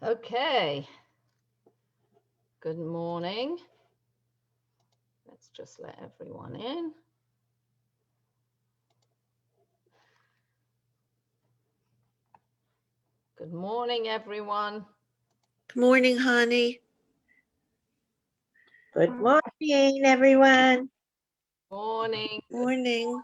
Okay. Good morning. Let's just let everyone in. Good morning, everyone. Good morning, honey. Good morning, everyone. Morning. Morning.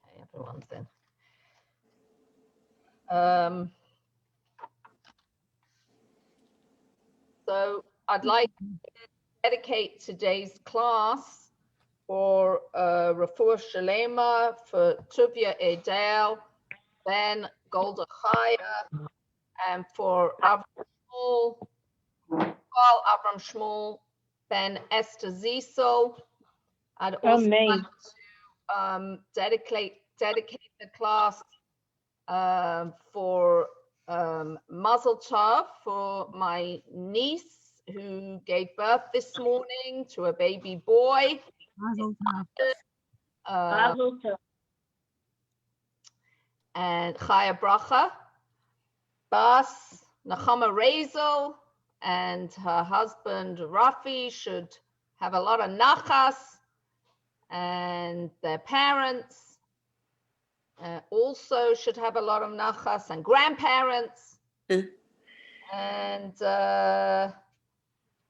Okay, everyone's in. So I'd like to dedicate today's class for Refuah Shalema for Tuvia Edel, Ben Golda Chaya, and for Avram Shmuel, Paul Avram Shmuel, Ben Esther Ziesel. I'd also like to dedicate the class for Mazel Tov for my niece who gave birth this morning to a baby boy. Mazel tov. Mazel tov. And Chaya Bracha, Bas, Nachama Rezel, and her husband Rafi should have a lot of nachas, and their parents also should have a lot of nachas, and grandparents,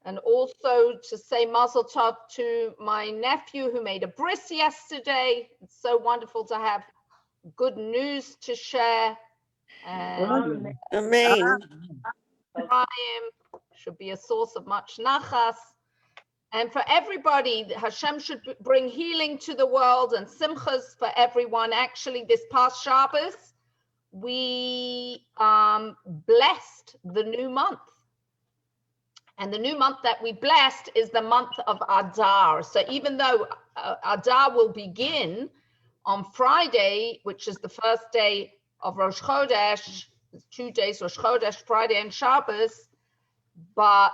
and also to say mazel tov to my nephew who made a bris yesterday. It's so wonderful to have good news to share. And Amen. should be a source of much nachas. And for everybody, Hashem should bring healing to the world and simchas for everyone. Actually, this past Shabbos, we blessed the new month. And the new month that we blessed is the month of Adar. So even though Adar will begin on Friday, which is the first day of Rosh Chodesh, 2 days Rosh Chodesh, Friday and Shabbos, but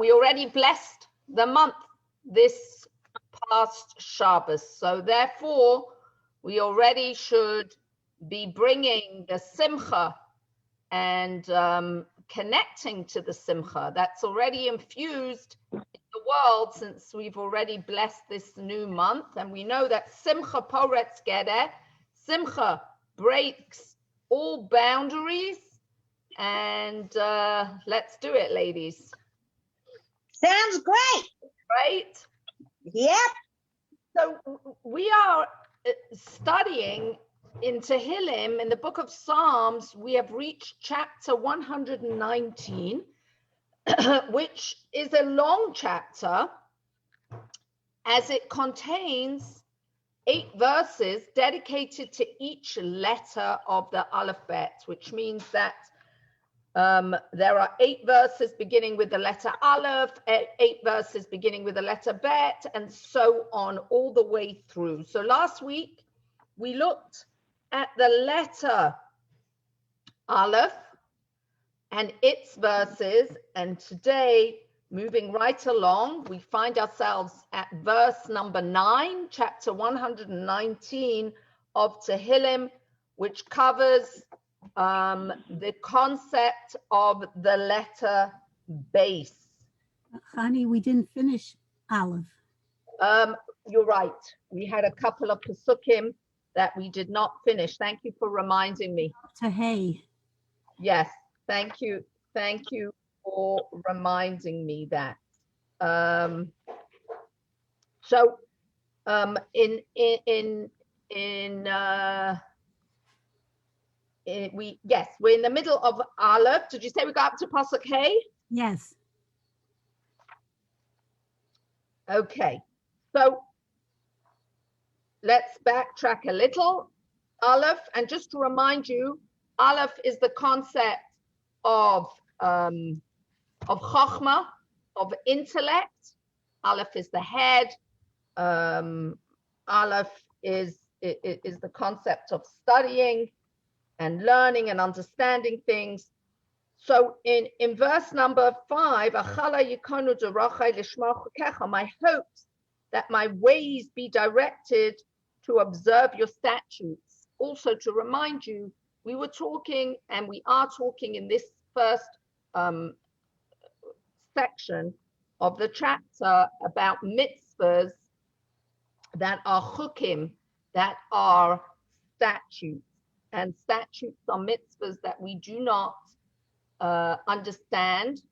we already blessed the month this past Shabbos. So therefore, we already should be bringing the simcha and connecting to the simcha that's already infused in the world, since we've already blessed this new month. And we know that simcha poretz gereh, simcha breaks all boundaries. And let's do it, ladies. Sounds great. Right? Yep. So we are studying in Tehillim, in the book of Psalms. We have reached chapter 119, which is a long chapter, as it contains 8 verses dedicated to each letter of the alphabet, which means that there are 8 verses beginning with the letter Aleph, 8 verses beginning with the letter Bet, and so on all the way through. So last week we looked at the letter Aleph and its verses, and today, moving right along, we find ourselves at verse number 9, chapter 119 of Tehillim, which covers the concept of the letter base. Honey, we didn't finish Aleph. You're right. We had a couple of Pesukim that we did not finish. Thank you for reminding me. To Hay. Yes, thank you. Thank you for reminding me that. We're in the middle of Aleph. Did you say we got up to Pasuk Hay? Yes. Okay, so let's backtrack a little. Aleph, and just to remind you, Aleph is the concept of Chochmah, of intellect. Aleph is the head. Aleph is the concept of studying and learning and understanding things. So in verse number 5, my hopes that my ways be directed to observe your statutes. Also to remind you, we were talking and we are talking in this first section of the chapter about mitzvahs that are chukim, that are statutes. And statutes are mitzvahs that we do not understand.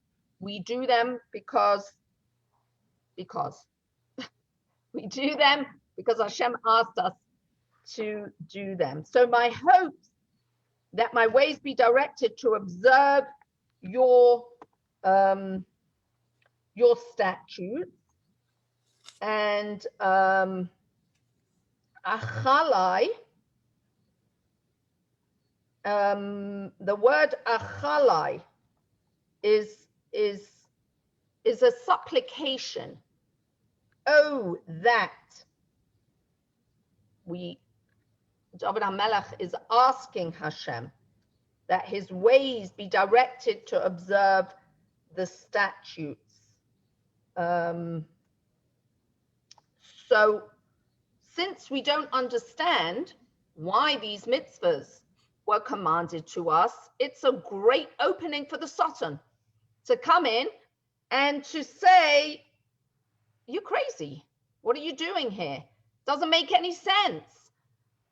We do them because we do them because Hashem asked us to do them. So my hopes that my ways be directed to observe your statutes, and achalai, the word achalai is a supplication. Oh, that David HaMelech is asking Hashem that his ways be directed to observe the statutes. So since we don't understand why these mitzvahs were commanded to us, it's a great opening for the Satan to come in and to say, you're crazy. What are you doing here? Doesn't make any sense.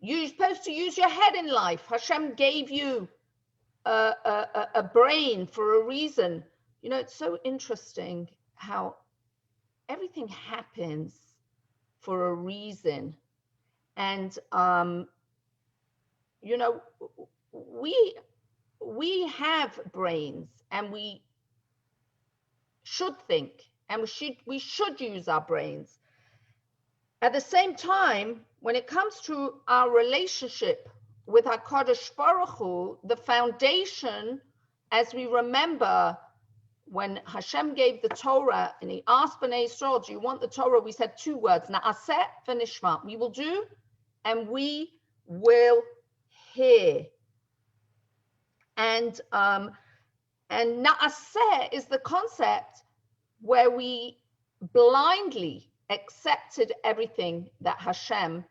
You're supposed to use your head in life. Hashem gave you a brain for a reason. You know, it's so interesting how everything happens for a reason. And, you know, we have brains and we should think and we should use our brains. At the same time, when it comes to our relationship with HaKadosh Baruch Hu, the foundation, as we remember, when Hashem gave the Torah and he asked Bnei Yisrael, do you want the Torah? We said two words, na'aseh v'nishma. We will do and we will hear. And na'aseh is the concept where we blindly accepted everything that Hashem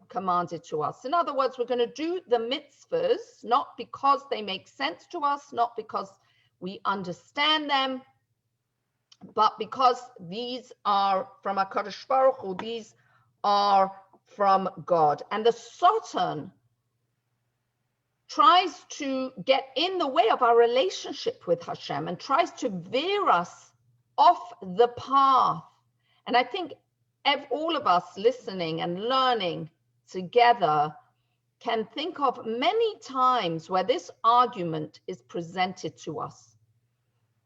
commanded to us. In other words, we're going to do the mitzvahs, not because they make sense to us, not because we understand them, but because these are from HaKadosh Baruch Hu, these are from God. And the Satan tries to get in the way of our relationship with Hashem and tries to veer us off the path. And I think all of us listening and learning together can think of many times where this argument is presented to us,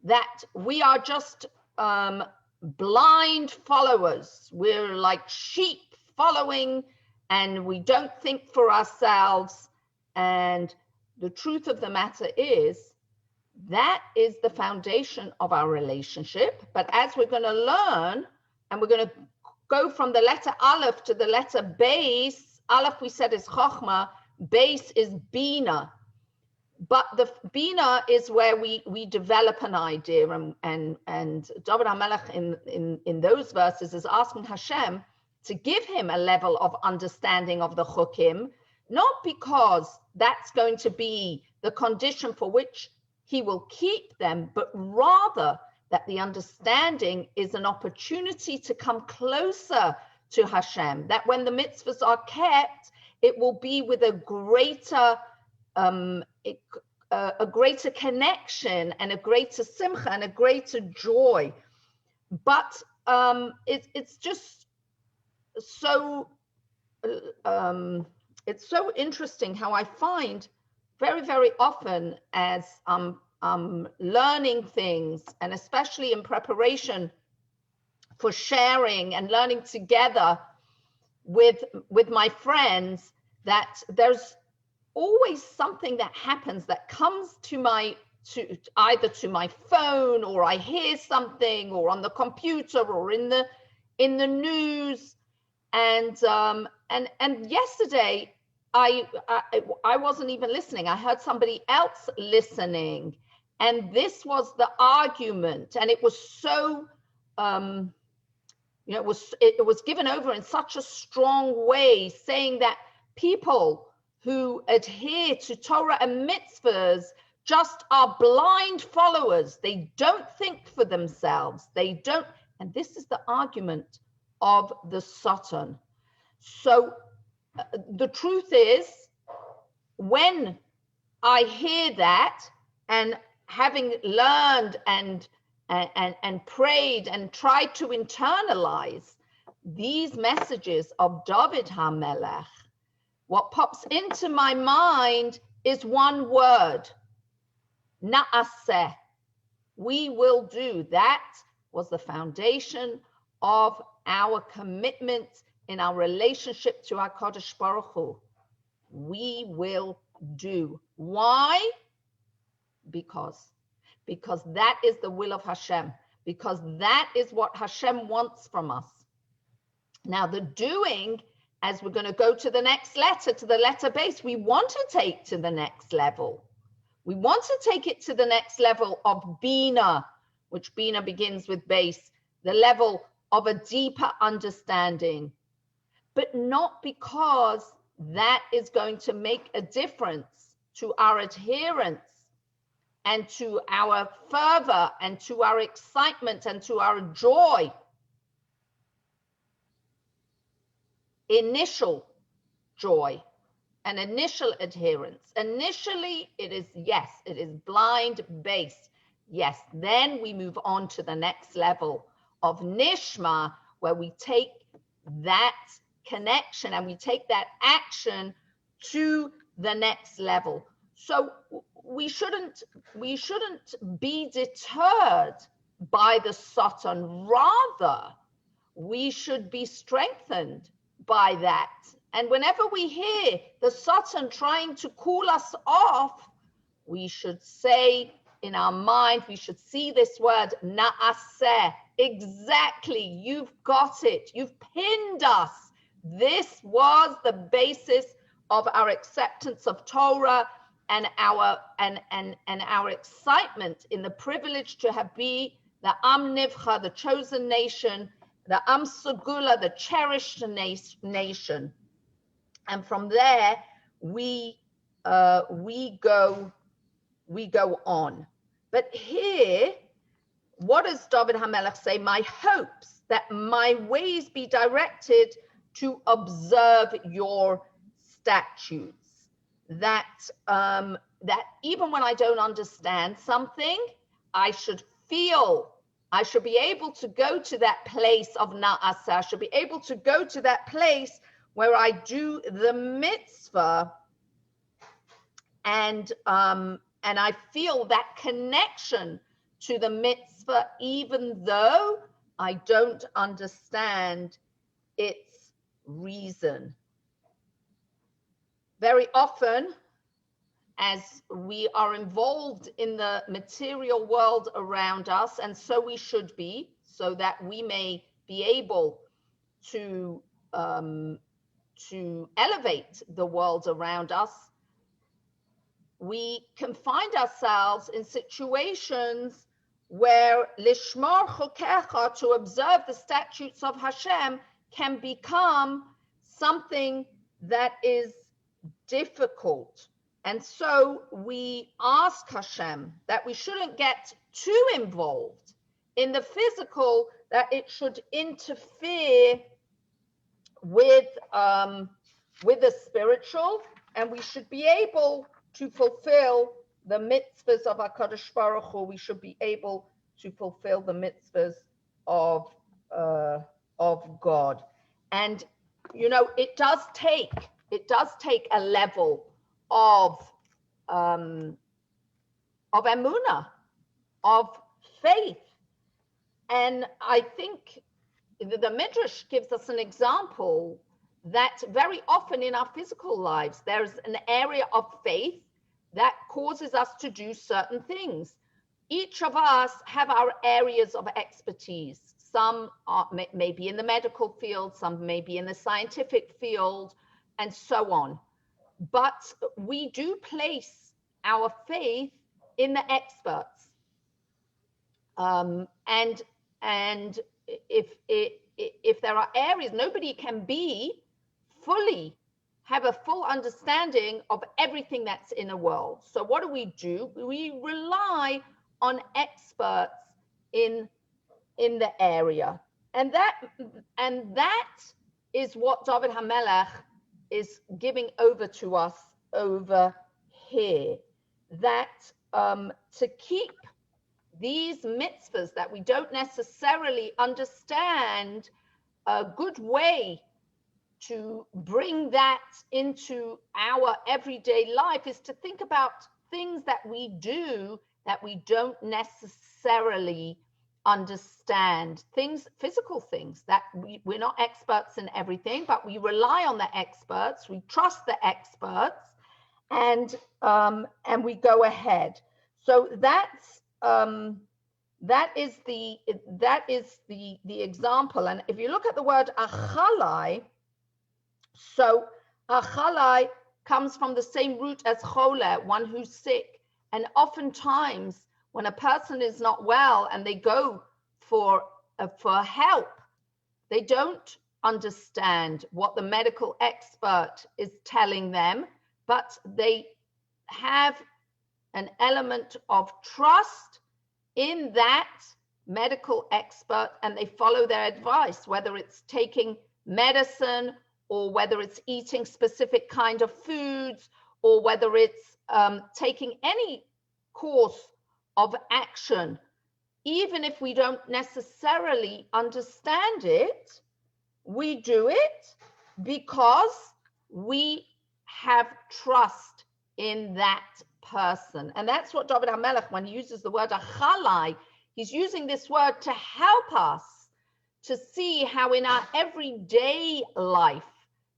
that we are just blind followers. We're like sheep following and we don't think for ourselves. And the truth of the matter is that is the foundation of our relationship. But as we're going to learn, and we're going to go from the letter Aleph to the letter Beis. Aleph we said is Chochmah, Beis is Bina. But the Bina is where we develop an idea, and David HaMelech in those verses is asking Hashem to give him a level of understanding of the Chukim, not because that's going to be the condition for which he will keep them, but rather that the understanding is an opportunity to come closer to Hashem, that when the mitzvahs are kept, it will be with a greater connection and a greater simcha and a greater joy. But it's just so it's so interesting how I find very, very often as learning things, and especially in preparation for sharing and learning together with my friends, that there's always something that happens that comes to either to my phone, or I hear something, or on the computer, or in the news, and yesterday I wasn't even listening. I heard somebody else listening, And this was the argument, and it was so, it was given over in such a strong way, saying that people who adhere to Torah and mitzvahs just are blind followers. They don't think for themselves. They don't, and this is the argument of the Satan. So the truth is, when I hear that, and having learned and prayed and tried to internalize these messages of David HaMelech, what pops into my mind is one word: Na'aseh. We will do. That was the foundation of our commitment in our relationship to HaKadosh Baruch Hu. We will do. Why? Because that is the will of Hashem, because that is what Hashem wants from us. Now the doing, as we're going to go to the next letter, to the letter base, we want to take to the next level. We want to take it to the next level of Bina, which Bina begins with base, the level of a deeper understanding, but not because that is going to make a difference to our adherence and to our fervor and to our excitement and to our joy. Initial joy and initial adherence. Initially, it is blind base. Yes, then we move on to the next level of Nishma, where we take that connection and we take that action to the next level. So we shouldn't be deterred by the Satan. Rather, we should be strengthened by that. And whenever we hear the Satan trying to cool us off, we should say in our mind, we should see this word, Na'aseh. Exactly, you've got it. You've pinned us. This was the basis of our acceptance of Torah and our excitement in the privilege to be the Am Nivcha, the chosen nation, the Am Segula, the cherished nation. And from there, we go on. But here, what does David HaMelech say? My hopes that my ways be directed to observe your statutes. That even when I don't understand something, I should be able to go to that place of Na'aseh. I should be able to go to that place where I do the mitzvah, and I feel that connection to the mitzvah, even though I don't understand its reason. Very often, as we are involved in the material world around us, and so we should be, so that we may be able to elevate the world around us, we can find ourselves in situations where lishmar chokecha, to observe the statutes of Hashem, can become something that is difficult. And so we ask Hashem that we shouldn't get too involved in the physical, that it should interfere with the spiritual, and we should be able to fulfill the mitzvahs of HaKadosh Baruch Hu. We should be able to fulfill the mitzvahs of God. And it does take a level of emunah, of faith. And I think the Midrash gives us an example that very often in our physical lives, there's an area of faith that causes us to do certain things. Each of us have our areas of expertise. Some are maybe in the medical field, some may be in the scientific field, and so on. But we do place our faith in the experts. And if there are areas, nobody can have a full understanding of everything that's in a world. So what do? We rely on experts in the area. And that is what David HaMelech is giving over to us over here. That to keep these mitzvahs that we don't necessarily understand, a good way to bring that into our everyday life is to think about things that we do that we don't necessarily understand, physical things that we're not experts in everything, but we rely on the experts, we trust the experts, and we go ahead. So that is the example. And if you look at the word achalai, so achalai comes from the same root as chole, one who's sick. And oftentimes when a person is not well and they go for help, they don't understand what the medical expert is telling them, but they have an element of trust in that medical expert and they follow their advice, whether it's taking medicine or whether it's eating specific kind of foods or whether it's taking any course of action. Even if we don't necessarily understand it, we do it because we have trust in that person. And that's what David HaMelech, when he uses the word achalai, he's using this word to help us to see how in our everyday life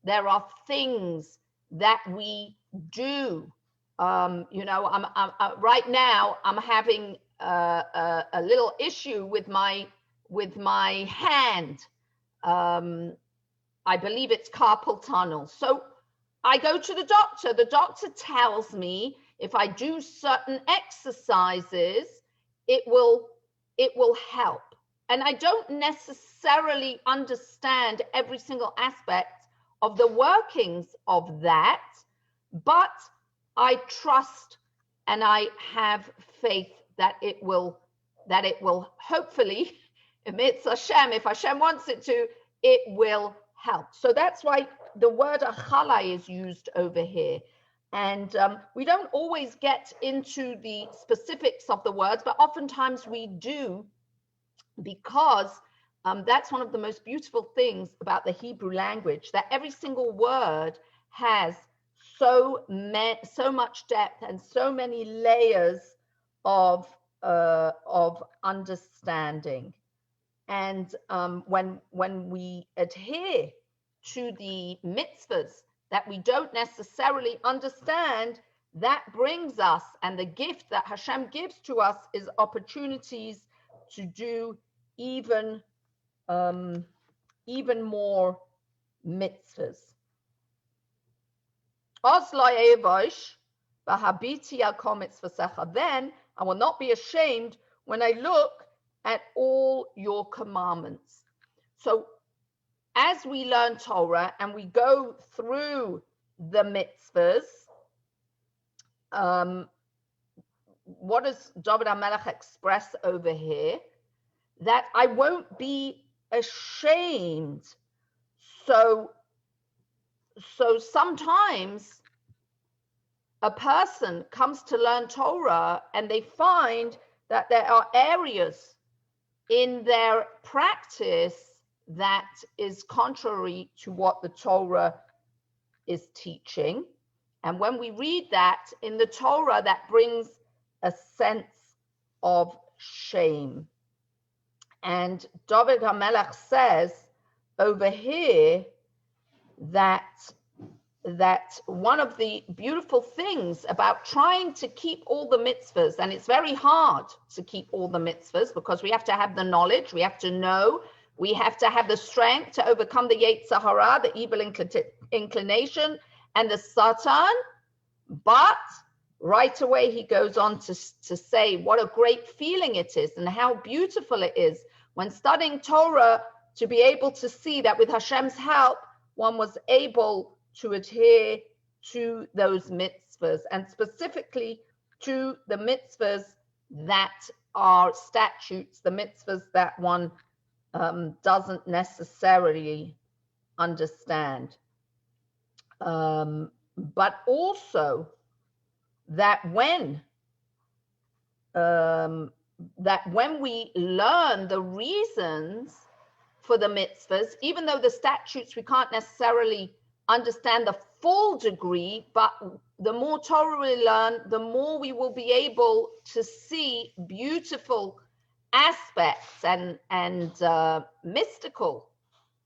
there are things that we do. Right now I'm having a little issue with my hand. I believe it's carpal tunnel. So I go to the doctor. The doctor tells me if I do certain exercises, it will help. And I don't necessarily understand every single aspect of the workings of that, but I trust and I have faith that it will hopefully, amidst Hashem, if Hashem wants it to, it will help. So that's why the word achalai is used over here. And we don't always get into the specifics of the words, but oftentimes we do, because that's one of the most beautiful things about the Hebrew language, that every single word has so much depth and so many layers of understanding. And when we adhere to the mitzvahs that we don't necessarily understand, that brings us, and the gift that Hashem gives to us is opportunities to do even more mitzvahs. Then I will not be ashamed when I look at all your commandments. So as we learn Torah and we go through the mitzvahs, what does David HaMelech express over here? That I won't be ashamed. So sometimes a person comes to learn Torah and they find that there are areas in their practice that is contrary to what the Torah is teaching. And when we read that in the Torah, that brings a sense of shame. And David HaMelech says over here that one of the beautiful things about trying to keep all the mitzvahs, and it's very hard to keep all the mitzvahs because we have to have the knowledge, we have to know, we have to have the strength to overcome the Yetzer Hara, the evil inclination, and the Satan. But right away he goes on to say what a great feeling it is and how beautiful it is when studying Torah to be able to see that with Hashem's help, one was able to adhere to those mitzvahs, and specifically to the mitzvahs that are statutes, the mitzvahs that one doesn't necessarily understand. But also that when we learn the reasons for the mitzvahs, even though the statutes we can't necessarily understand the full degree, but the more Torah we learn, the more we will be able to see beautiful aspects and mystical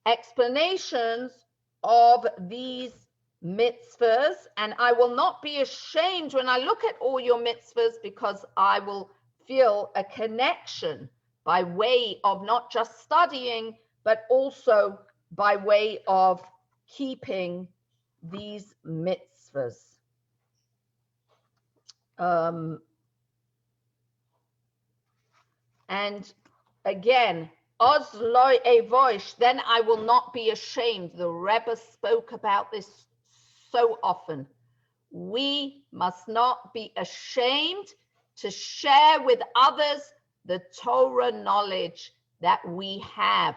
explanations of these mitzvahs. And I will not be ashamed when I look at all your mitzvahs, because I will feel a connection by way of not just studying, but also by way of keeping these mitzvahs. And again, Oz loy evoish, then I will not be ashamed. The Rebbe spoke about this so often. We must not be ashamed to share with others the Torah knowledge that we have,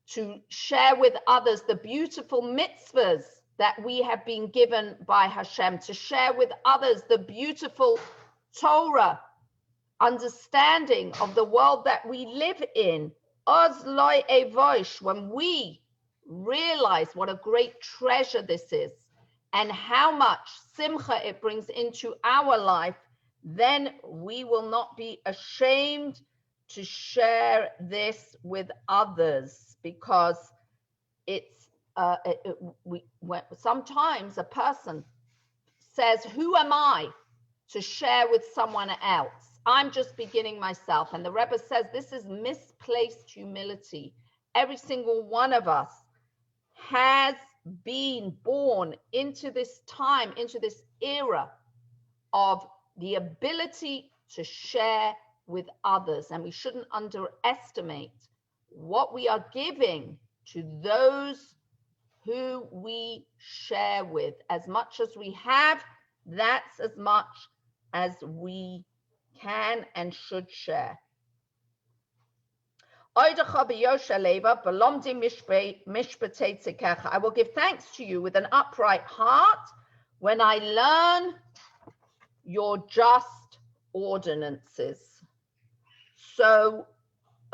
to share with others the beautiful mitzvahs that we have been given by Hashem, to share with others the beautiful Torah understanding of the world that we live in. Oz loy evoish, when we realize what a great treasure this is and how much simcha it brings into our life, then we will not be ashamed to share this with others, because it's sometimes a person says, who am I to share with someone else? I'm just beginning myself. And the Rebbe says this is misplaced humility. Every single one of us has been born into this time, into this era of the ability to share with others. And we shouldn't underestimate what we are giving to those who we share with. As much as we have, that's as much as we can and should share. I will give thanks to you with an upright heart when I learn your just ordinances. So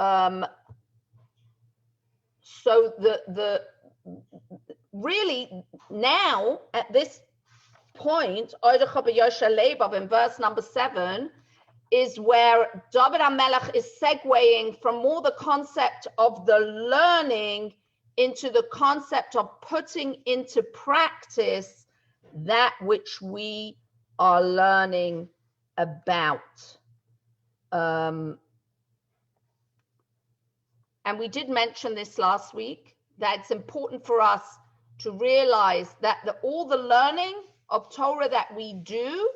the really now at this point, in verse number 7, is where David HaMelech is segueing from more the concept of the learning into the concept of putting into practice that which we are learning about. And we did mention this last week, that it's important for us to realize that all the learning of Torah that we do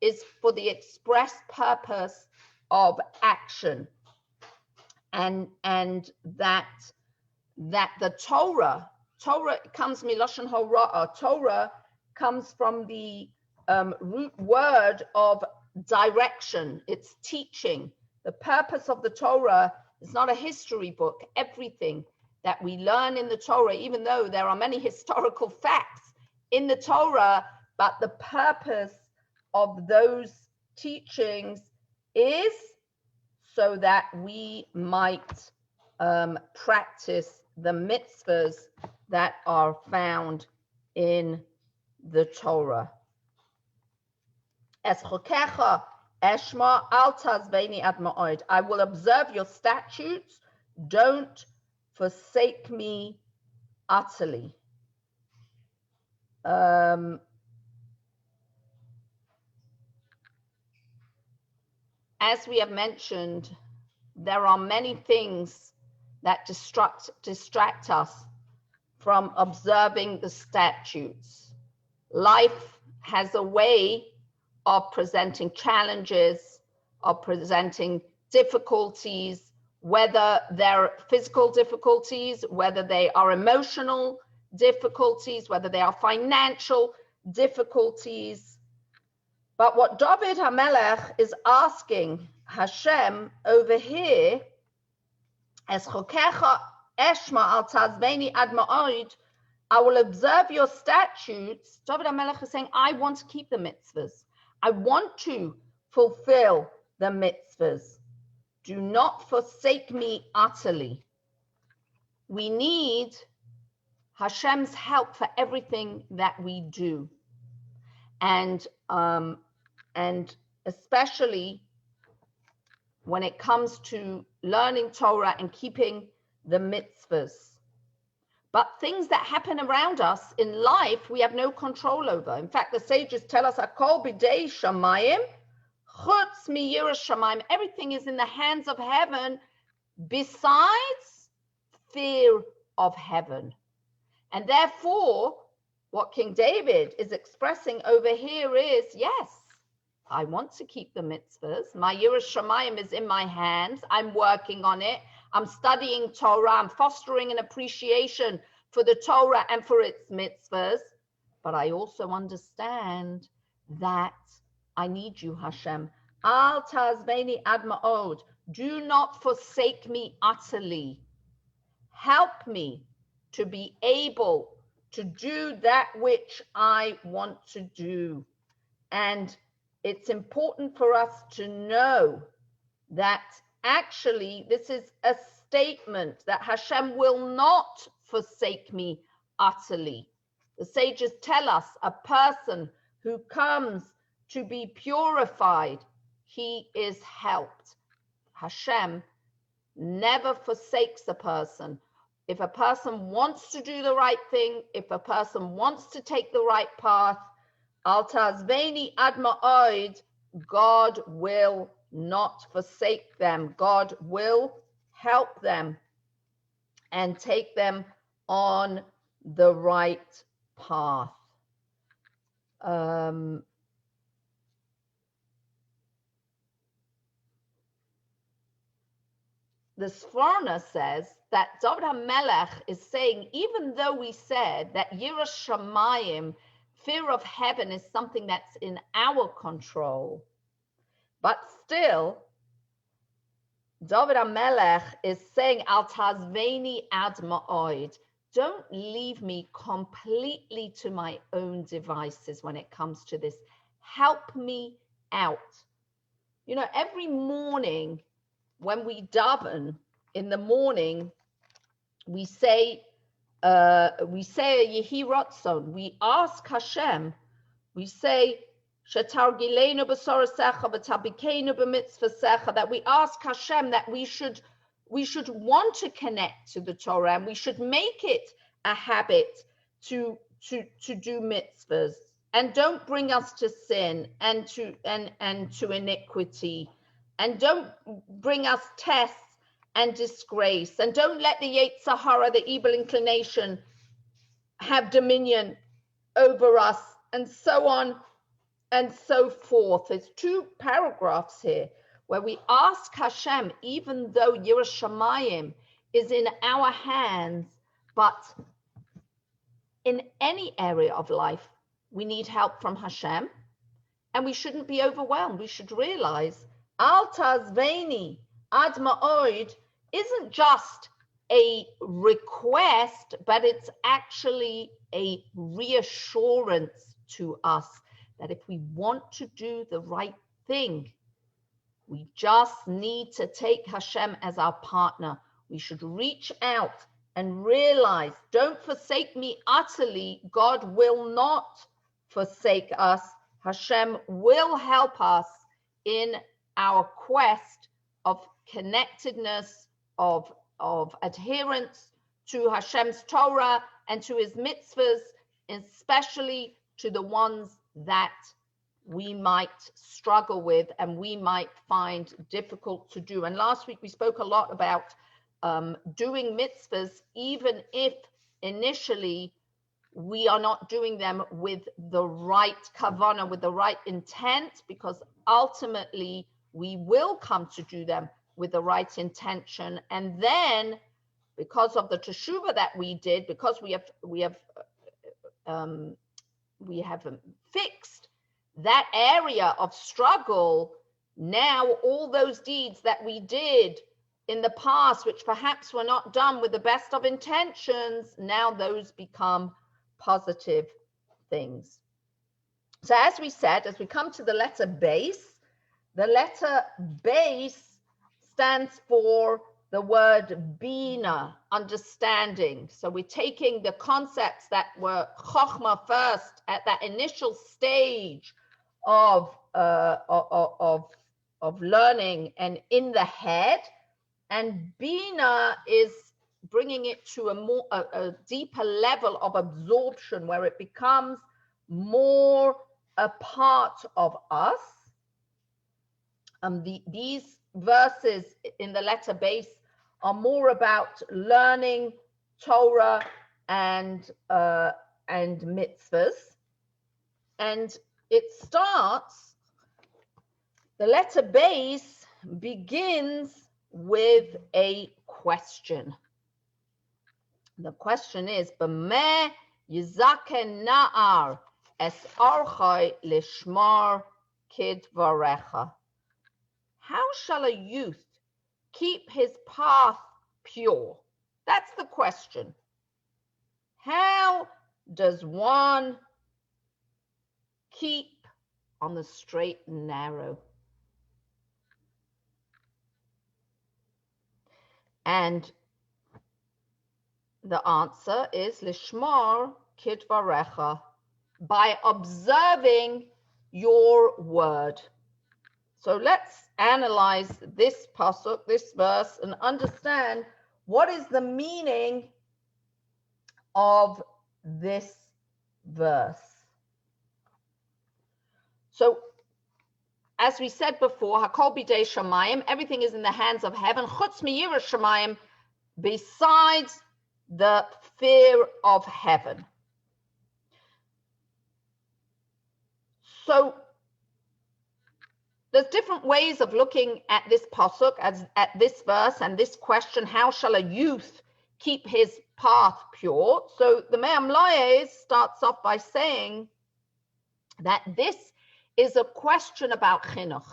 is for the express purpose of action, and that the Torah comes miloshen hora'ah. Torah comes from the root word of direction. It's teaching. The purpose of the Torah is not a history book. Everything that we learn in the Torah, even though there are many historical facts in the Torah, but the purpose of those teachings is so that we might practice the mitzvahs that are found in the Torah. Eschokecha eshma al tazveni ad ma'od. I will observe your statutes. Don't forsake me utterly. As we have mentioned, there are many things that distract us from observing the statutes. Life has a way of presenting challenges, of presenting difficulties, whether they're physical difficulties, whether they are emotional difficulties, whether they are financial difficulties. But what David HaMelech is asking Hashem over here, Es chokecha eshma al tazveni ad ma'od, I will observe your statutes. David HaMelech is saying, I want to keep the mitzvahs. I want to fulfill the mitzvahs. Do not forsake me utterly. We need Hashem's help for everything that we do. And especially when it comes to learning Torah and keeping the mitzvahs. But things that happen around us in life, we have no control over. In fact, the sages tell us, Hakol b'dei shamayim, chutz miyiras shamayim. Everything is in the hands of heaven besides fear of heaven. And therefore, what King David is expressing over here is, yes, I want to keep the mitzvahs. My Yiras Shamayim is in my hands. I'm working on it. I'm studying Torah. I'm fostering an appreciation for the Torah and for its mitzvahs. But I also understand that I need you, Hashem. Al tazveni ad ma'od. Do not forsake me utterly. Help me to be able to do that which I want to do. And it's important for us to know that actually this is a statement that Hashem will not forsake me utterly. The sages tell us a person who comes to be purified, he is helped. Hashem never forsakes a person. If a person wants to do the right thing, if a person wants to take the right path, Al tazveni ad ma'od, God will not forsake them. God will help them and take them on the right path. The Sforna says that David HaMelech is saying, even though we said that Yiras Shamayim, fear of heaven, is something that's in our control, but still, David HaMelech is saying, Al tazveni ad ma'od, don't leave me completely to my own devices when it comes to this. Help me out. You know, every morning when we daven in the morning, we say a Yehi Ratzon. We ask Hashem, we say, Shetargilenu b'sorasecha v'tabikeinu b'mitzvasecha, that we ask Hashem that we should want to connect to the Torah, and we should make it a habit to do mitzvahs, and don't bring us to sin and to iniquity, and don't bring us tests and disgrace, and don't let the Yetzer Hara, the evil inclination, have dominion over us, and so on and so forth. There's 2 paragraphs here where we ask Hashem, even though Yiras Shamayim is in our hands, but in any area of life, we need help from Hashem, and we shouldn't be overwhelmed. We should realize Al tazveni ad ma'od isn't just a request, but it's actually a reassurance to us that if we want to do the right thing, we just need to take Hashem as our partner. We should reach out and realize, don't forsake me utterly. God will not forsake us. Hashem will help us in our quest of connectedness, of adherence to Hashem's Torah and to his mitzvahs, especially to the ones that we might struggle with and we might find difficult to do. And last week we spoke a lot about doing mitzvahs, even if initially we are not doing them with the right kavanah, with the right intent, because ultimately we will come to do them with the right intention. And then because of the teshuvah that we did, because we have fixed that area of struggle, now all those deeds that we did in the past, which perhaps were not done with the best of intentions, now those become positive things. So as we said, as we come to the letter base, the letter base stands for the word bina, understanding. So we're taking the concepts that were chokhmah first at that initial stage of learning and in the head, and bina is bringing it to a deeper level of absorption, where it becomes more a part of us. These verses in the letter base are more about learning Torah and mitzvahs. And it starts, the letter base begins with a question. The question is, B'meh yizaken na'ar es archai lishmar kidvarecha. How shall a youth keep his path pure? That's the question. How does one keep on the straight and narrow? And the answer is lishmar kidvarecha, by observing your word. So let's analyze this pasuk, this verse, and understand what is the meaning of this verse. So, as we said before, Hakol bidei shamayim, everything is in the hands of heaven. Chutz miyira shamayim, besides the fear of heaven. So there's different ways of looking at this pasuk, as at this verse and this question, how shall a youth keep his path pure? So the Me'am Loyes starts off by saying that this is a question about chinuch,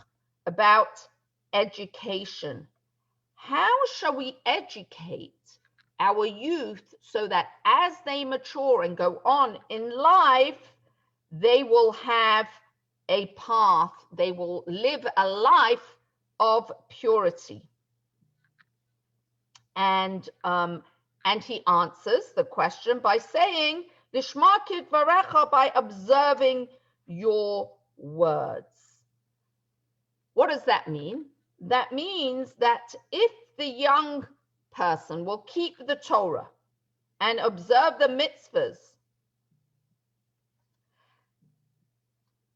about education. How shall we educate our youth so that as they mature and go on in life, they will have a path, they will live a life of purity? And he answers the question by saying, Lishma kidvarecha, by observing your words. What does that mean? That means that if the young person will keep the Torah and observe the mitzvahs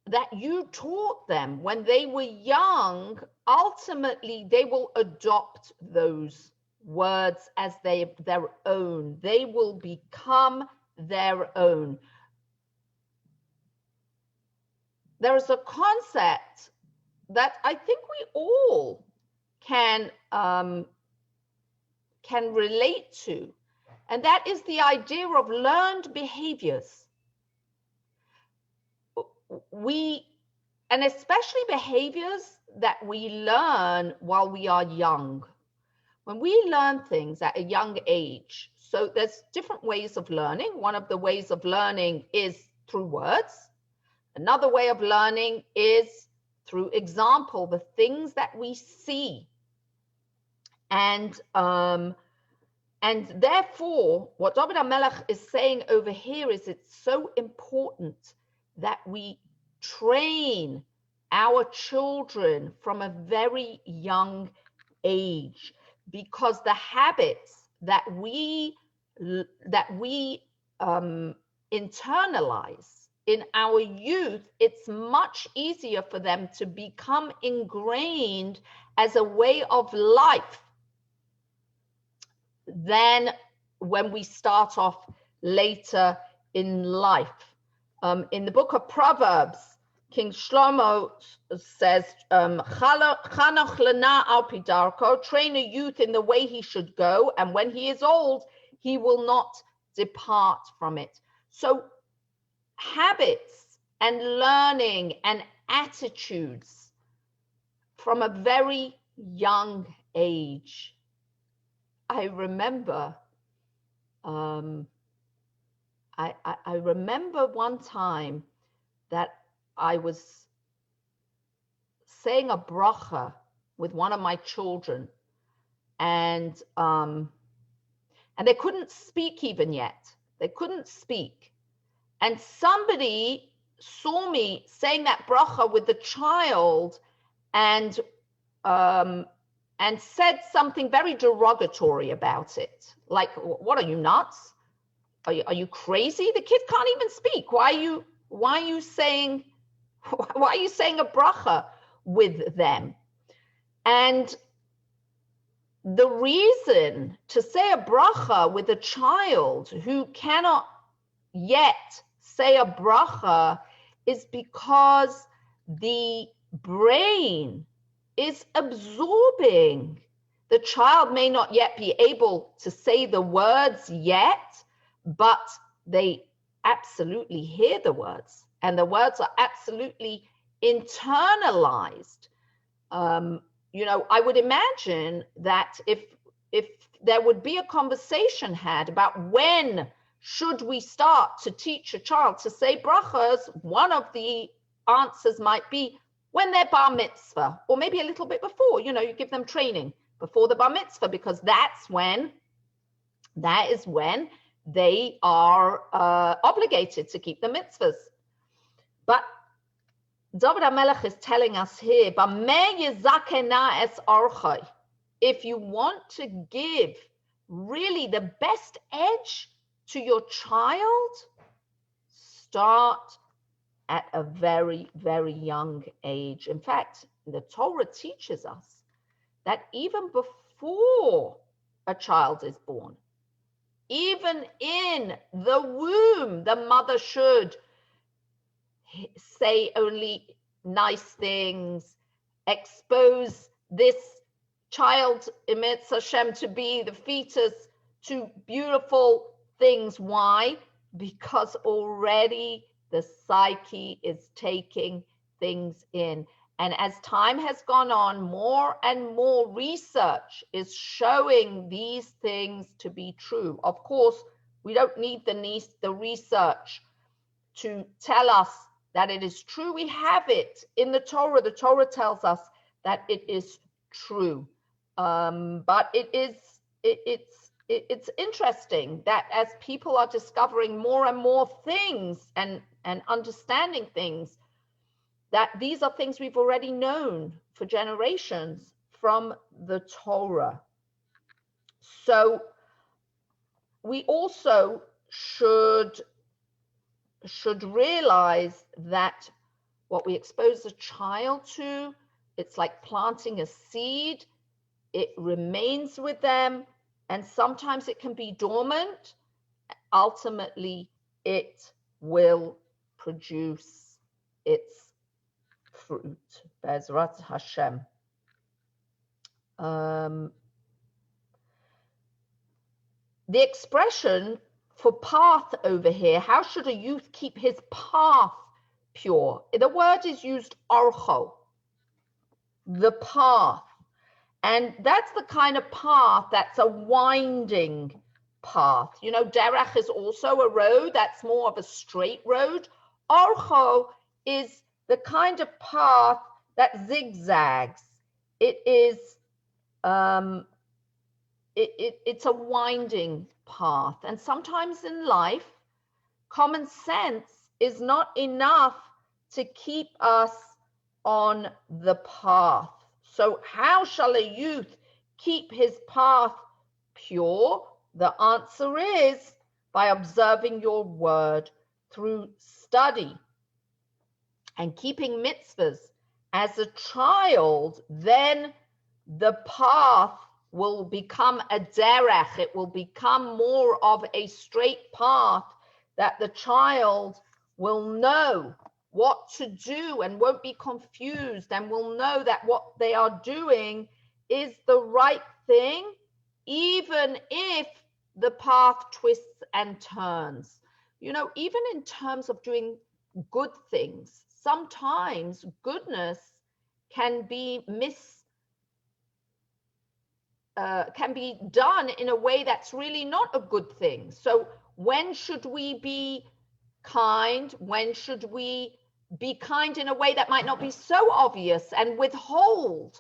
that you taught them when they were young, ultimately they will adopt those words as their own. They will become their own. There is a concept that I think we all can relate to, and that is the idea of learned behaviors. And especially behaviors that we learn while we are young. When we learn things at a young age, so there's different ways of learning. One of the ways of learning is through words. Another way of learning is through example, the things that we see. And therefore, what David HaMelech is saying over here is it's so important that we train our children from a very young age, because the habits that we internalize in our youth, it's much easier for them to become ingrained as a way of life than when we start off later in life. In the book of Proverbs, King Shlomo says, "Chanoch lena al pi darko," train a youth in the way he should go, and when he is old, he will not depart from it. So habits and learning and attitudes from a very young age. I remember, I remember one time that I was saying a bracha with one of my children, and they couldn't speak even yet. They couldn't speak. And somebody saw me saying that bracha with the child and said something very derogatory about it. Like, what are you, nuts? Are you crazy? The kid can't even speak. Why are you saying a bracha with them? And the reason to say a bracha with a child who cannot yet say a bracha is because the brain is absorbing. The child may not yet be able to say the words yet, but they absolutely hear the words, and the words are absolutely internalized. I would imagine that if there would be a conversation had about when should we start to teach a child to say brachas, one of the answers might be when they're bar mitzvah, or maybe a little bit before. You give them training before the bar mitzvah, because that is when they are obligated to keep the mitzvahs. But David HaMelech is telling us here, if you want to give really the best edge to your child, start at a very, very young age. In fact, the Torah teaches us that even before a child is born, even in the womb, the mother should say only nice things, expose this child, Emetz Hashem, to be the fetus, to beautiful things. Why? Because already the psyche is taking things in. And as time has gone on, more and more research is showing these things to be true. Of course, we don't need the research to tell us that it is true. We have it in the Torah. The Torah tells us that it is true. But it's interesting that as people are discovering more and more things and understanding things, that these are things we've already known for generations from the Torah. So we also should realize that what we expose a child to, it's like planting a seed. It remains with them, and sometimes it can be dormant. Ultimately, it will produce its fruit. Be'ezrat Hashem. The expression for path over here, how should a youth keep his path pure? The word is used orcho, the path. And that's the kind of path that's a winding path. Derech is also a road that's more of a straight road. Orcho is the kind of path that zigzags. It is it's a winding path. And sometimes in life, common sense is not enough to keep us on the path. So how shall a youth keep his path pure? The answer is by observing your word through study and keeping mitzvahs. As a child, then the path will become a derech. It will become more of a straight path that the child will know what to do and won't be confused and will know that what they are doing is the right thing, even if the path twists and turns. You know, even in terms of doing good things, sometimes goodness can be can be done in a way that's really not a good thing. So when should we be kind? When should we be kind in a way that might not be so obvious and withhold?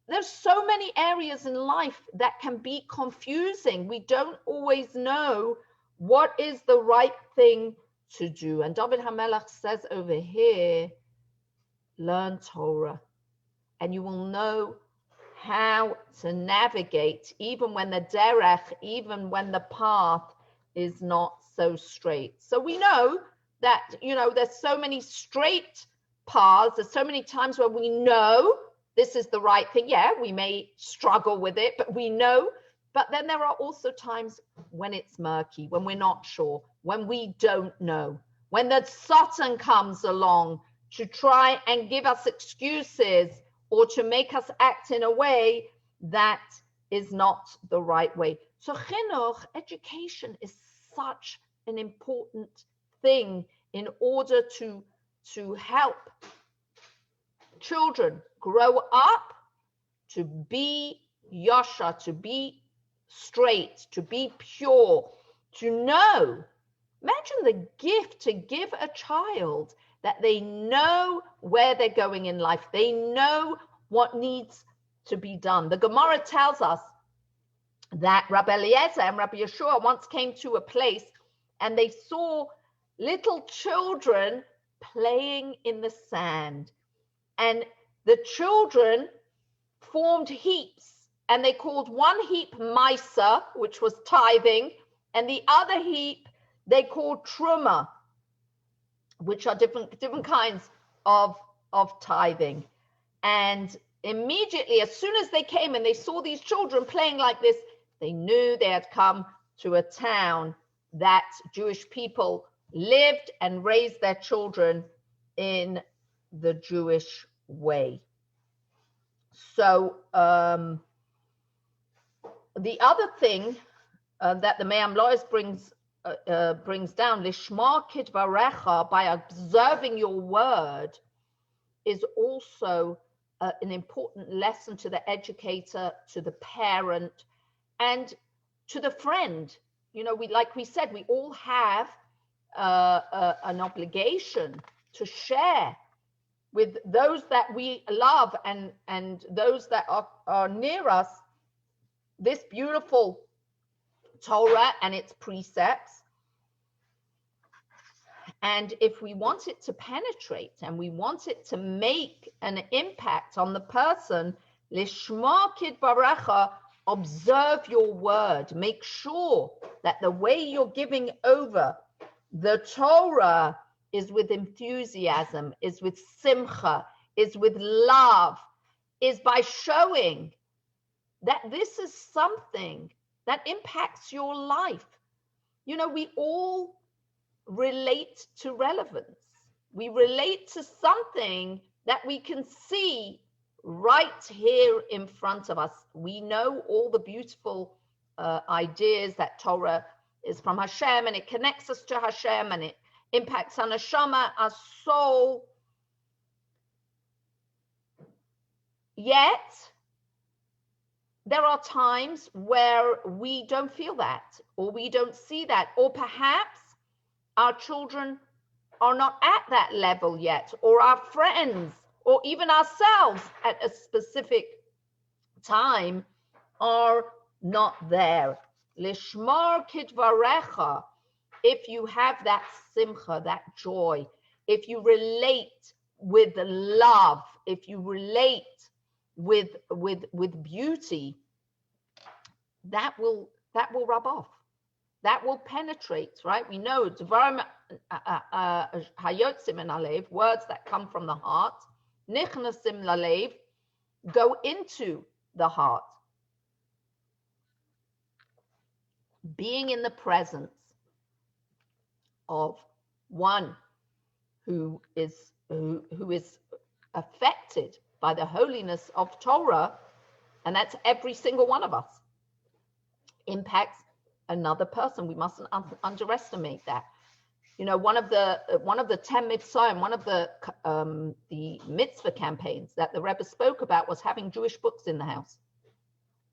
There's so many areas in life that can be confusing. We don't always know what is the right thing to do. And David HaMelech says over here, learn Torah, and you will know how to navigate even when the derech, even when the path is not so straight. So we know that, you know, there's so many straight paths. There's so many times where we know this is the right thing. Yeah, we may struggle with it, but we know. But then there are also times when it's murky, when we're not sure, when we don't know, when the Satan comes along to try and give us excuses or to make us act in a way that is not the right way. So chinuch, education, is such an important thing in order to help children grow up to be yasha, to be straight, to be pure, to know. Imagine the gift to give a child that they know where they're going in life. They know what needs to be done. The Gemara tells us that Rabbi Eliezer and Rabbi Yeshua once came to a place and they saw little children playing in the sand. And the children formed heaps, and they called one heap Misa, which was tithing, and the other heap they called Truma, which are different kinds of tithing. And immediately, as soon as they came and they saw these children playing like this, they knew they had come to a town that Jewish people lived and raised their children in the Jewish way. So the other thing that the Me'am Lois brings down, Lishma Kitvarecha, by observing your word, is also an important lesson to the educator, to the parent, and to the friend. You know, like we said, we all have an obligation to share with those that we love and those that are near us this beautiful Torah and its precepts. And if we want it to penetrate and we want it to make an impact on the person, Lishma Kidbarecha, observe your word. Make sure that the way you're giving over the Torah is with enthusiasm, is with simcha, is with love, is by showing that this is something that impacts your life. You know, we all relate to relevance. We relate to something that we can see right here in front of us. We know all the beautiful ideas that Torah is from Hashem, and it connects us to Hashem, and it impacts our neshama, our soul. Yet, there are times where we don't feel that, or we don't see that, or perhaps our children are not at that level yet, or our friends, or even ourselves at a specific time are not there. Lishmar kitvarecha, if you have that simcha, that joy, if you relate with love, if you relate with beauty, that will rub off. That will penetrate, right? We know dvarim hayotzim in alev, words that come from the heart, nichnasim lalev, go into the heart. Being in the presence, of one who is affected by the holiness of Torah, and that's every single one of us, impacts another person. We mustn't underestimate that. You know, one of the 10 mitzvah, one of the mitzvah campaigns that the Rebbe spoke about was having Jewish books in the house.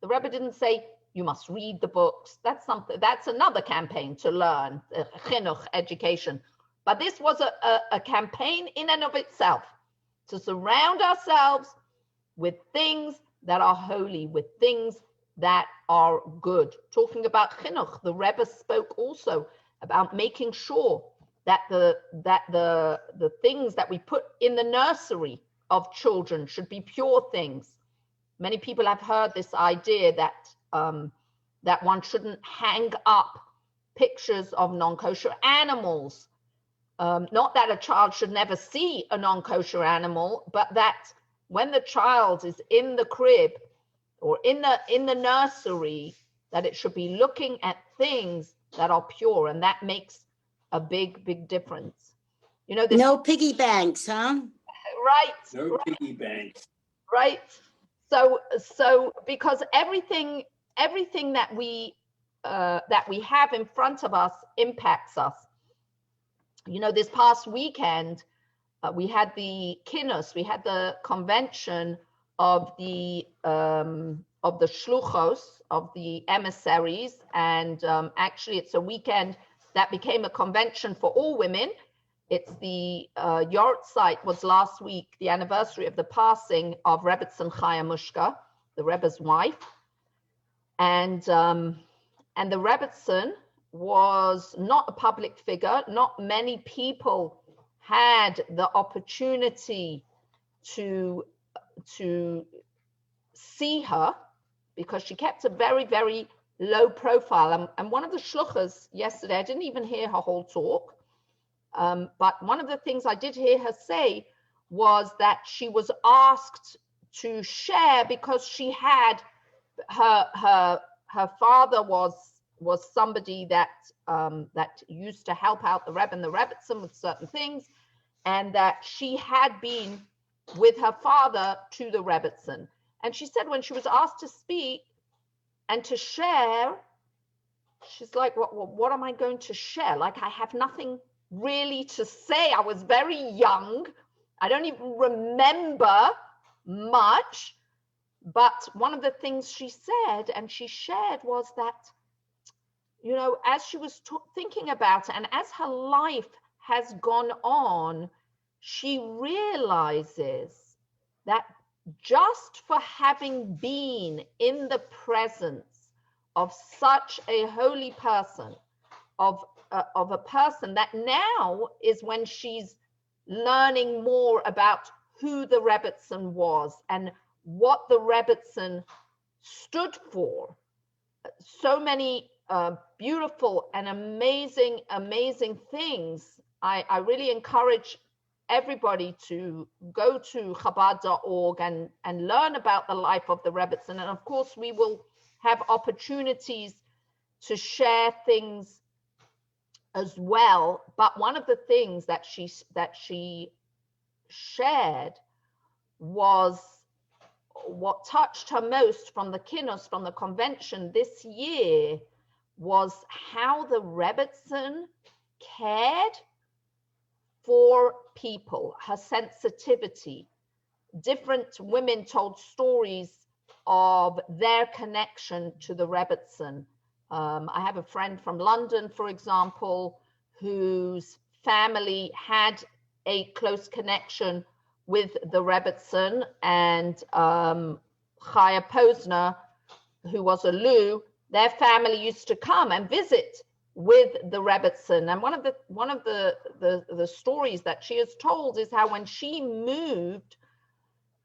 The Rebbe didn't say you must read the books. That's another campaign to learn, chinuch, education. But this was a campaign in and of itself, to surround ourselves with things that are holy, with things that are good. Talking about chinuch, the Rebbe spoke also about making sure that the things that we put in the nursery of children should be pure things. Many people have heard this idea that that one shouldn't hang up pictures of non-kosher animals. Not that a child should never see a non-kosher animal, but that when the child is in the crib or in the nursery, that it should be looking at things that are pure, and that makes a big difference. You know, this, No piggy banks, huh? right? No right, piggy banks. right. So because everything that we have in front of us impacts us. You know, this past weekend, we had the kinnus, we had the convention of the shluchos, of the emissaries, and actually it's a weekend that became a convention for all women. It's the Yortzeit was last week, the anniversary of the passing of Rebbetzin Chaya Mushka, the Rebbe's wife, and the Rebbetzin was not a public figure. Not many people had the opportunity to see her because she kept a very low profile. And one of the shluchas yesterday, I didn't even hear her whole talk, but one of the things I did hear her say was that she was asked to share because she had her father was somebody that used to help out the Rebbe and the Rebbetzin with certain things, and that she had been with her father to the Rebbetzin. And she said when she was asked to speak and to share, she's like, what am I going to share? Like, I have nothing really to say. I was very young. I don't even remember much. But one of the things she said and she shared was that, you know, as she was thinking about it and as her life has gone on, she realizes that just for having been in the presence of such a holy person, of a person that now is when she's learning more about who the Rebbetzin was and what the Rebbetzin stood for. So many beautiful and amazing things. I really encourage everybody to go to Chabad.org and learn about the life of the Rebbetzin. And of course, we will have opportunities to share things as well. But one of the things that she shared was what touched her most from the kinnus, from the convention this year, was how the Rebbetzin cared for people, her sensitivity. Different women told stories of their connection to the Rebbetzin. I have a friend from London, for example, whose family had a close connection with the Rebbetzin, and Chaya Posner, who was a Lu, their family used to come and visit with the Rebbetzin. And one of the stories that she has told is how when she moved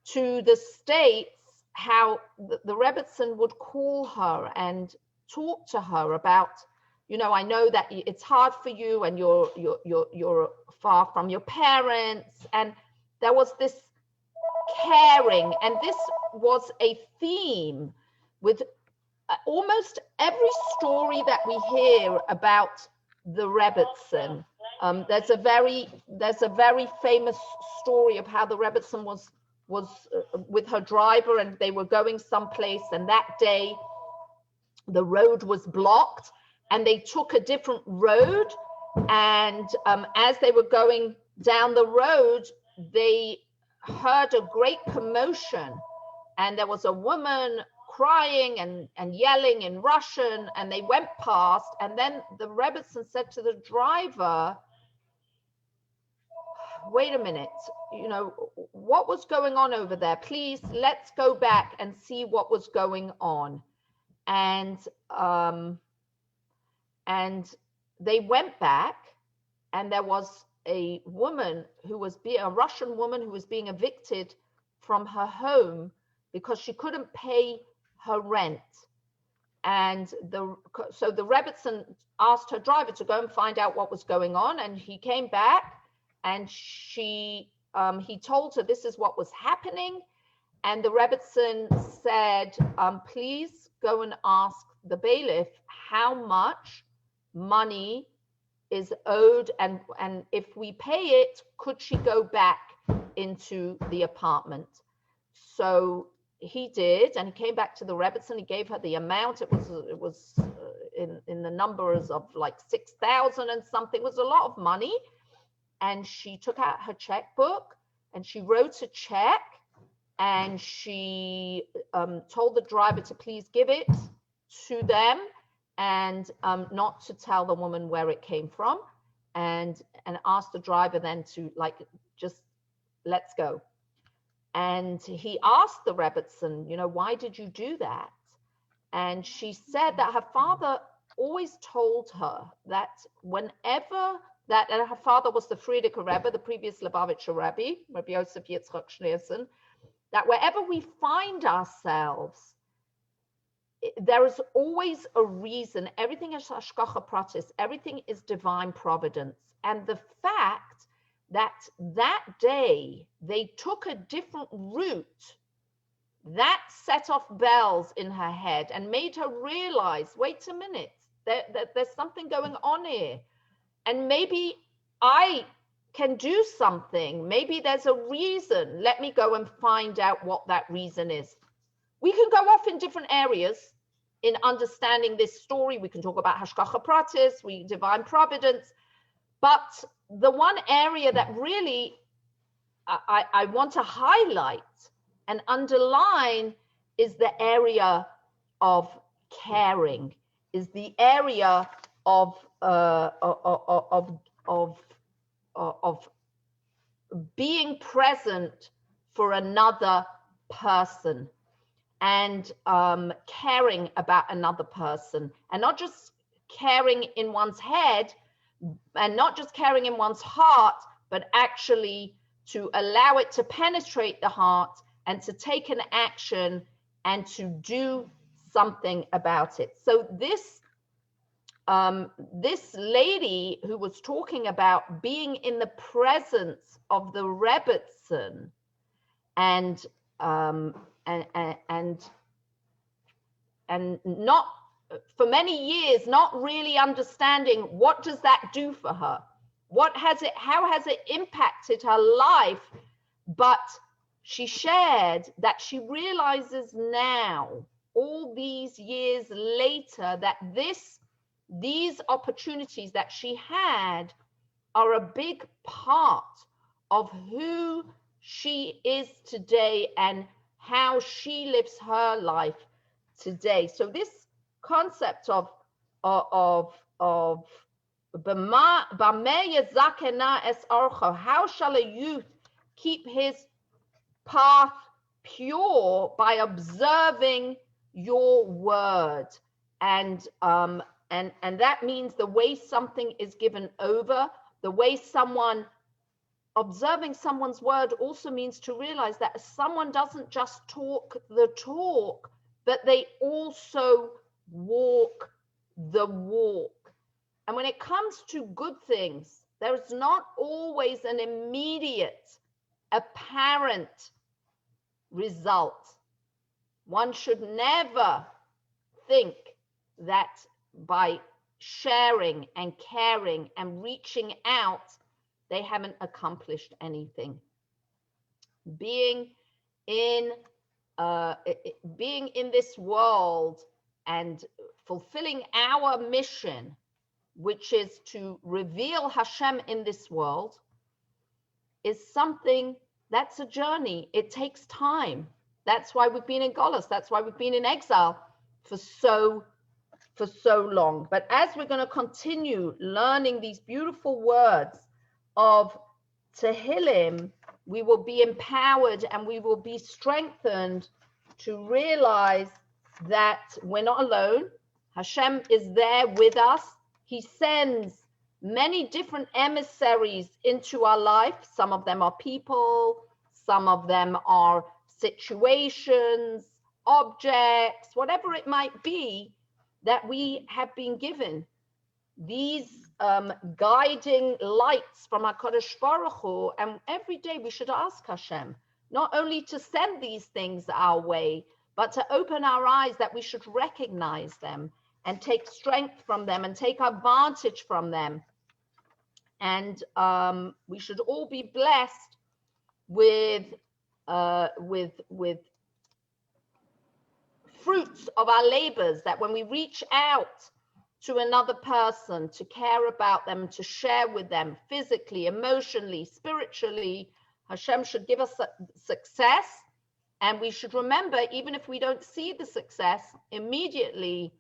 to the States, how the Rebbetzin would call her and talk to her about, you know, I know that it's hard for you and you're far from your parents. And there was this caring, and this was a theme with almost every story that we hear about the Rebbetzin. There's a very famous story of how the Rebbetzin was with her driver, and they were going someplace, and that day the road was blocked, and they took a different road. And as they were going down the road, they heard a great commotion, and there was a woman crying and yelling in Russian, and they went past. And then the Rebbetzin said to the driver, wait a minute, what was going on over there? Please, let's go back and see what was going on. And they went back, and there was a woman a Russian woman who was being evicted from her home because she couldn't pay her rent. And so the Rebbetzin asked her driver to go and find out what was going on, and he came back, and he told her this is what was happening. And the Rebbetzin said, please go and ask the bailiff how much money is owed, and if we pay it, could she go back into the apartment? So he did, and he came back to the Rebbetzin. He gave her the amount. It was in the numbers of like 6,000 and something. It was a lot of money. And she took out her checkbook, and she wrote a check, and she told the driver to please give it to them, and not to tell the woman where it came from, and asked the driver then to just let's go. And he asked the Rebbetzin, why did you do that? And she said that her father always told her that whenever and her father was the Frierdiker Rebbe, the previous Lubavitcher Rebbe, Rabbi Yosef Yitzchak Schneerson, that wherever we find ourselves, there is always a reason. Everything is hashgacha pratis. Everything is divine providence. And the fact that day they took a different route, that set off bells in her head and made her realize, wait a minute, there's something going on here. And maybe I can do something. Maybe there's a reason. Let me go and find out what that reason is. We can go off in different areas in understanding this story. We can talk about hashgacha pratis, divine providence. But the one area that really I want to highlight and underline is the area of caring, is the area of being present for another person, and caring about another person, and not just caring in one's head, and not just caring in one's heart, but actually to allow it to penetrate the heart and to take an action and to do something about it. So this lady who was talking about being in the presence of the Rebbetzin and not for many years not really understanding what does that do for her, how has it impacted her life, but she shared that she realizes now, all these years later, that these opportunities that she had are a big part of who she is today and how she lives her life today. So this concept of how shall a youth keep his path pure? By observing your word. And that means the way something is given over, the way observing someone's word also means to realize that someone doesn't just talk the talk, but they also walk the walk. And when it comes to good things, there's not always an immediate, apparent result. One should never think that by sharing and caring and reaching out, they haven't accomplished anything. Being in this world and fulfilling our mission, which is to reveal Hashem in this world, is something that's a journey. It takes time. That's why we've been in Golus. That's why we've been in exile for so long. But as we're going to continue learning these beautiful words of Tehillim, we will be empowered and we will be strengthened to realize that we're not alone. Hashem is there with us. He sends many different emissaries into our life. Some of them are people, some of them are situations, objects, whatever it might be that we have been given. These guiding lights from HaKadosh Baruch Hu, and every day we should ask Hashem not only to send these things our way, but to open our eyes that we should recognize them and take strength from them and take advantage from them. And we should all be blessed with fruits of our labors, that when we reach out to another person, to care about them, to share with them physically, emotionally, spiritually, Hashem should give us success. And we should remember, even if we don't see the success immediately,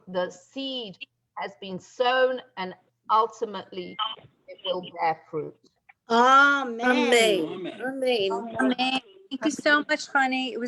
the seed has been sown and ultimately it will bear fruit. Amen. Amen. Thank you so much, honey. It was